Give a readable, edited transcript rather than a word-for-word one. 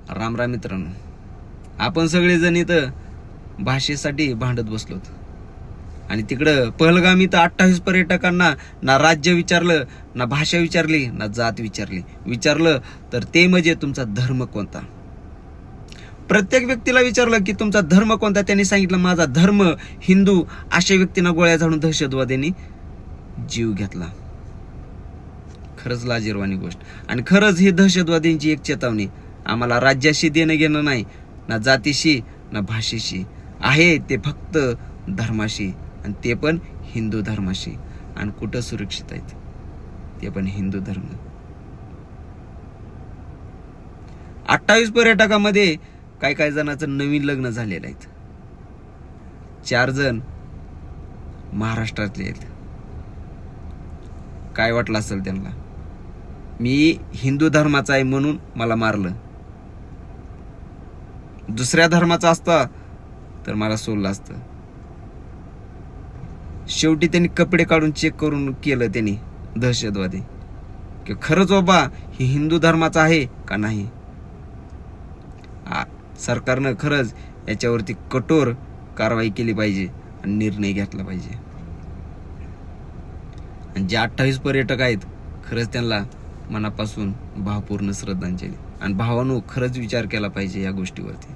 राम राम मित्रांनो, आपण सगळेजण इथं भाषेसाठी भांडत बसलोत आणि तिकडं पहलगाम इथं 28 पर्यटकांना ना राज्य विचारलं, ना भाषा विचारली, ना जात विचारली. विचारलं तर ते म्हणजे तुमचा धर्म कोणता. प्रत्येक व्यक्तीला विचारलं की तुमचा धर्म कोणता. त्यांनी सांगितलं माझा धर्म हिंदू. अशा व्यक्तींना गोळ्या झाडून दहशतवाद्यांनी जीव घेतला. खरंच लाजिरवाणी गोष्ट. आणि खरंच ही दहशतवाद्यांची एक चेतावणी. आम्हाला राज्याशी देणं घेणं नाही, ना जातीशी ना भाषेशी. आहे ते फक्त धर्माशी, आणि ते पण हिंदू धर्माशी. आणि कुठं सुरक्षित आहेत ते पण हिंदू धर्म. 28 पर्यटकामध्ये काही जणांचं नवीन लग्न झालेलं आहेत. 4 जण महाराष्ट्रातले आहेत. काय वाटलं असेल त्यांना, मी हिंदू धर्माचा आहे म्हणून मला मारलं. दुसऱ्या धर्माचा असता तर मला सोडलं असतं. शेवटी त्यांनी कपडे काढून चेक करून केलं त्यांनी दहशतवादी की खरंच बाबा ही हिंदू धर्माचा आहे का नाही. सरकारनं खरंच याच्यावरती कठोर कारवाई केली पाहिजे आणि निर्णय घेतला पाहिजे. आणि जे 28 पर्यटक आहेत खरंच त्यांना मनापासून भावपूर्ण श्रद्धांजली. आणि भावानो खरंच विचार केला पाहिजे या गोष्टीवरती.